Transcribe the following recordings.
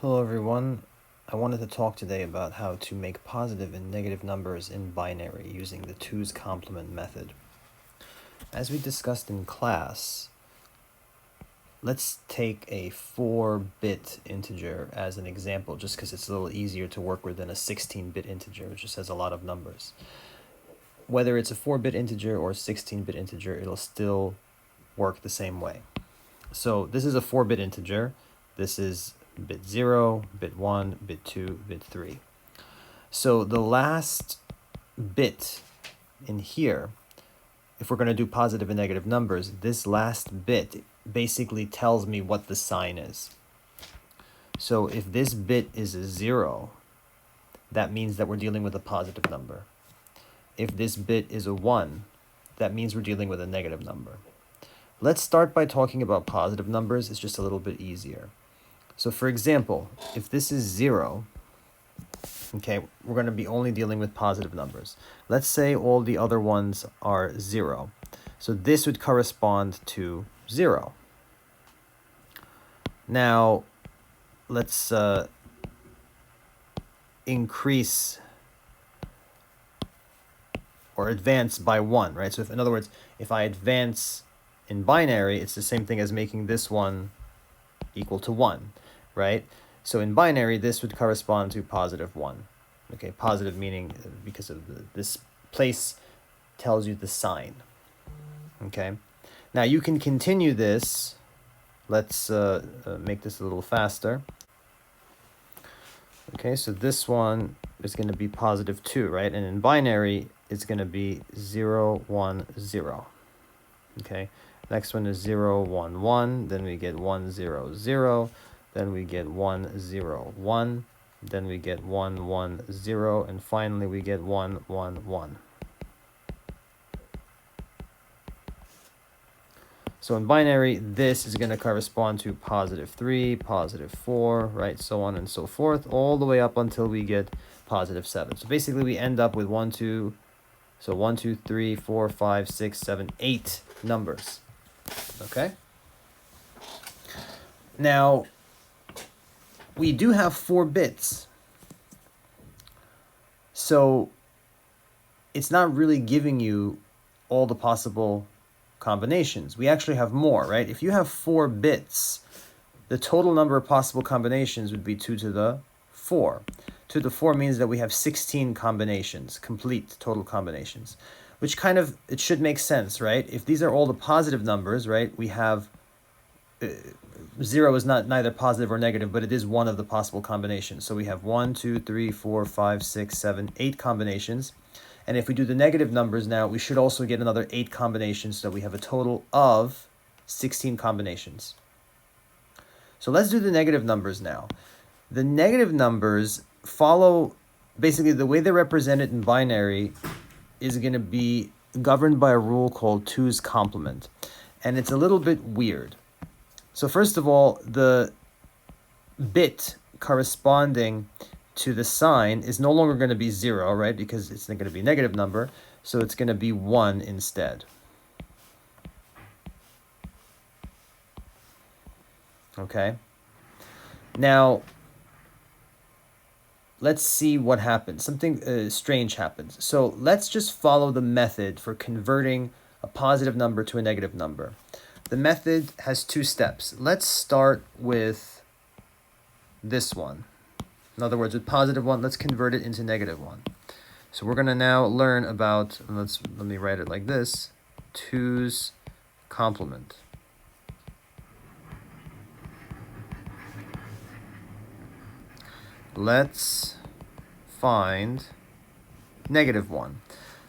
Hello everyone. I wanted to talk today about how to make positive and negative numbers in binary using the 2's complement method. As we discussed in class, let's take a 4-bit integer as an example just because it's a little easier to work with than a 16-bit integer, which just has a lot of numbers. Whether it's a 4-bit integer or a 16-bit integer, it'll still work the same way. So this is a 4-bit integer. This is bit 0, bit 1, bit 2, bit 3. So the last bit in here, if we're going to do positive and negative numbers, this last bit basically tells me what the sign is. So if this bit is a 0, that means that we're dealing with a positive number. If this bit is a 1, that means we're dealing with a negative number. Let's start by talking about positive numbers. It's just a little bit easier. So for example, if this is 0, okay, we're going to be only dealing with positive numbers. Let's say all the other ones are 0. So this would correspond to 0. Now, let's increase or advance by 1, right? So in other words, if I advance in binary, it's the same thing as making this one equal to 1, right? So in binary, this would correspond to positive 1. Okay, positive meaning because of this place tells you the sign. Okay, now you can continue this. Let's make this a little faster. Okay, so this one is going to be positive 2, right? And in binary, it's going to be 0, 1, 0. Okay, next one is 0, 1, 1. Then we get 1, 0, 0. Then we get 1, 0, 1. Then we get 1, 1, 0. And finally, we get 1, 1, 1. So in binary, this is going to correspond to positive 3, positive 4, right? So on and so forth, all the way up until we get positive 7. So basically, we end up with 1, 2, 3, 4, 5, 6, 7, 8 numbers. Okay? Now, we do have 4 bits. So it's not really giving you all the possible combinations. We actually have more, right? If you have 4 bits, the total number of possible combinations would be 2 to the 4. 2 to the 4 means that we have 16 combinations, complete total combinations, which kind of, it should make sense, right? If these are all the positive numbers, right, we have 0 is neither positive or negative, but it is one of the possible combinations. So we have 1, 2, 3, 4, 5, 6, 7, 8 combinations. And if we do the negative numbers now, we should also get another 8 combinations, so we have a total of 16 combinations. So let's do the negative numbers now. The negative numbers follow, basically the way they're represented in binary is going to be governed by a rule called 2's complement. And it's a little bit weird. So first of all, the bit corresponding to the sign is no longer going to be 0, right? Because it's not going to be a negative number. So it's going to be 1 instead. Okay. Now, let's see what happens. Something strange happens. So let's just follow the method for converting a positive number to a negative number. The method has 2 steps. Let's start with this one. In other words, with positive 1, let's convert it into negative 1. So we're going to now learn about, let me write it like this, 2's complement. Let's find negative 1.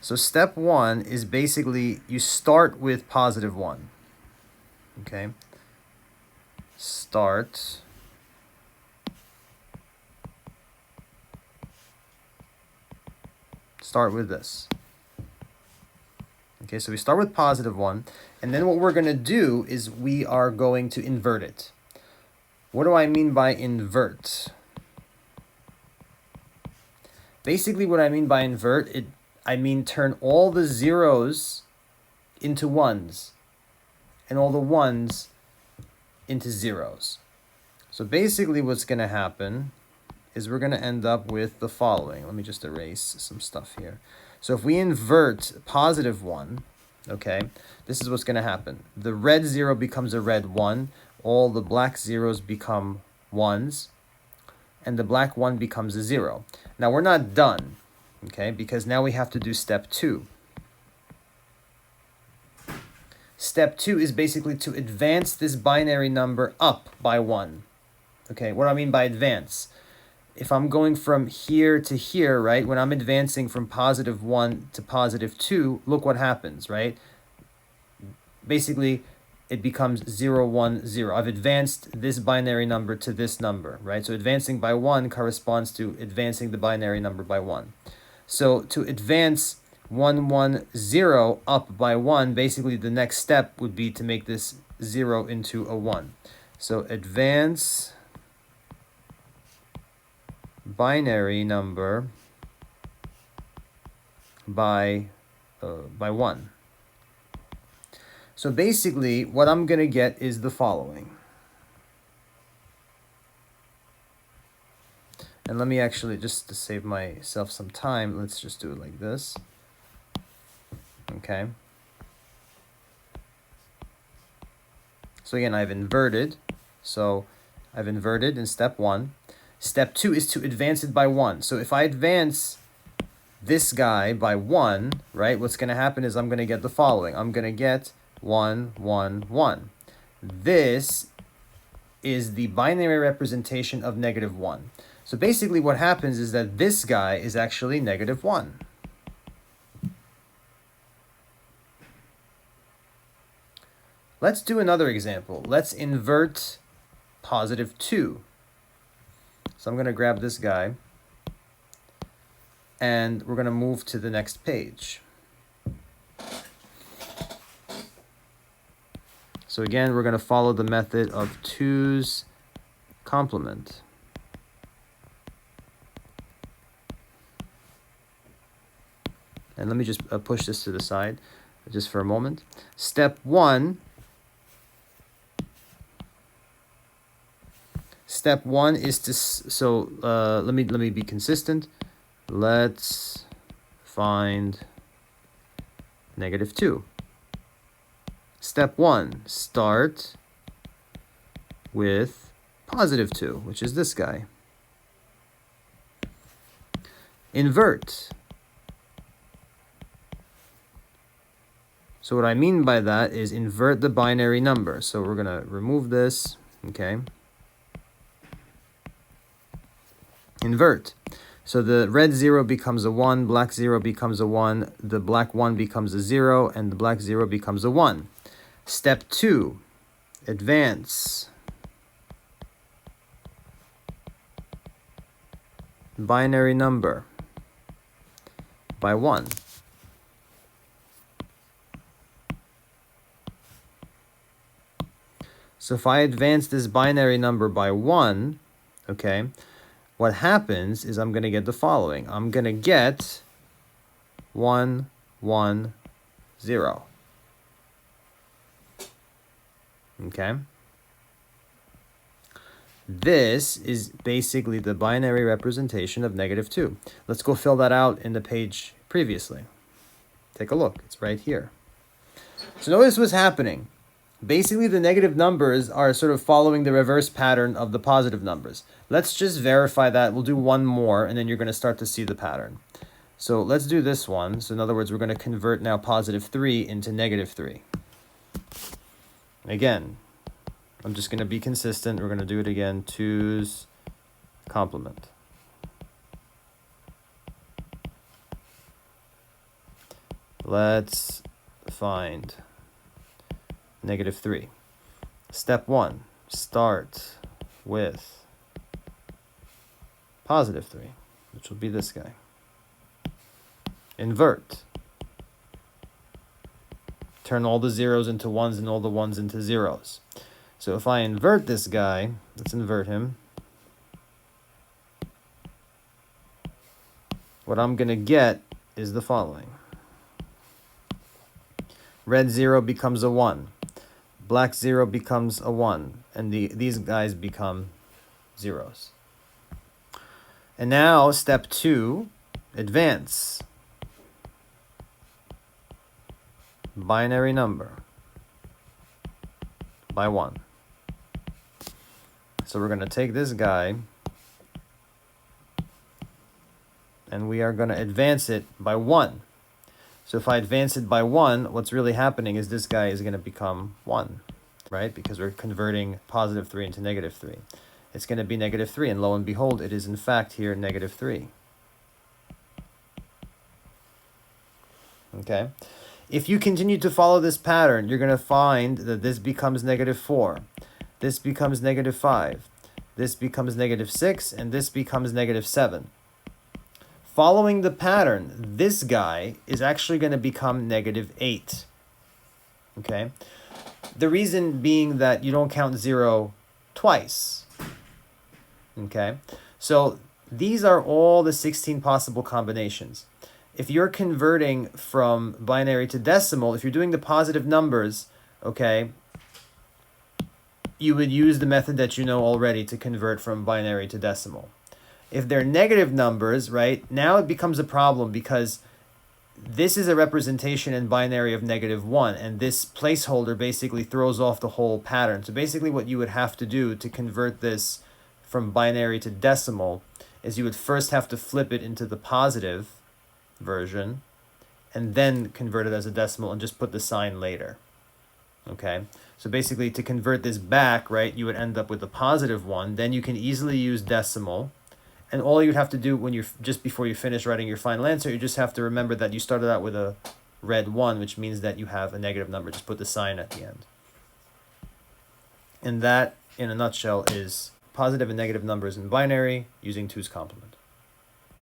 So step 1 is basically you start with positive 1. Okay? Start with this. Okay, so we start with positive 1, and then what we're going to do is we are going to invert it. What do I mean by invert? Basically, what I mean by invert, I mean turn all the zeros into 1s and all the 1s into 0s. So basically what's going to happen is we're going to end up with the following. Let me just erase some stuff here. So if we invert positive 1, okay, this is what's going to happen. The red 0 becomes a red 1. All the black zeros become 1s. And the black 1 becomes a 0. Now we're not done, okay, because now we have to do step 2. Step 2 is basically to advance this binary number up by 1. Okay, what do I mean by advance? If I'm going from here to here, right, when I'm advancing from positive 1 to positive 2, look what happens, right? Basically, it becomes 0, 1, 0. I've advanced this binary number to this number, right? So advancing by 1 corresponds to advancing the binary number by 1. So to advance 1, 1, 0 up by 1, basically the next step would be to make this 0 into a 1. So advance binary number by 1. So basically, what I'm going to get is the following. And let me actually, just to save myself some time, let's just do it like this. Okay. So again, I've inverted. So I've inverted in step 1. Step 2 is to advance it by 1. So if I advance this guy by 1, right, what's going to happen is I'm going to get the following. I'm going to get 1, 1, 1. This is the binary representation of negative 1. So basically what happens is that this guy is actually negative 1. Let's do another example. Let's invert positive 2. So I'm going to grab this guy, and we're going to move to the next page. So again, we're going to follow the method of 2's complement. And let me just push this to the side just for a moment. Step 1. Step 1 is to, let me be consistent. Let's find negative 2. Step 1, start with positive 2, which is this guy. Invert. So what I mean by that is invert the binary number. So we're going to remove this, okay? Invert. So the red 0 becomes a 1, black 0 becomes a 1, the black 1 becomes a 0, and the black 0 becomes a 1. Step 2, advance. Binary number by 1. So if I advance this binary number by 1, okay, what happens is I'm going to get the following. I'm going to get 1, 1, 0. Okay? This is basically the binary representation of negative 2. Let's go fill that out in the page previously. Take a look. It's right here. So notice what's happening. Basically, the negative numbers are sort of following the reverse pattern of the positive numbers. Let's just verify that. We'll do one more, and then you're going to start to see the pattern. So let's do this one. So in other words, we're going to convert now positive 3 into negative 3. Again, I'm just going to be consistent. We're going to do it again. 2's complement. Let's find negative 3. Step 1, start with positive 3, which will be this guy. Invert. Turn all the zeros into 1s and all the 1s into 0s. So if I invert this guy, let's invert him. What I'm going to get is the following. Red 0 becomes a 1. Black 0 becomes a 1. And these guys become zeros. And now step 2, advance. Binary number by 1. So we're going to take this guy and we are going to advance it by 1. So if I advance it by 1, what's really happening is this guy is going to become 1, right? Because we're converting positive 3 into negative 3. It's going to be negative 3, and lo and behold, it is in fact here negative 3. Okay? If you continue to follow this pattern, you're going to find that this becomes negative 4. This becomes negative 5. This becomes negative 6, and this becomes negative 7. Following the pattern, this guy is actually going to become negative 8. Okay? The reason being that you don't count 0 twice. Okay? So these are all the 16 possible combinations. If you're converting from binary to decimal, if you're doing the positive numbers, okay, you would use the method that you know already to convert from binary to decimal. If they're negative numbers, right, now it becomes a problem because this is a representation in binary of -1, and this placeholder basically throws off the whole pattern. So basically what you would have to do to convert this from binary to decimal is you would first have to flip it into the positive version and then convert it as a decimal and just put the sign later. Okay, so basically to convert this back, right, you would end up with a positive 1. Then you can easily use decimal. And all you'd have to do when you're just before you finish writing your final answer, you just have to remember that you started out with a red 1, which means that you have a negative number. Just put the sign at the end. And that, in a nutshell, is positive and negative numbers in binary using 2's complement.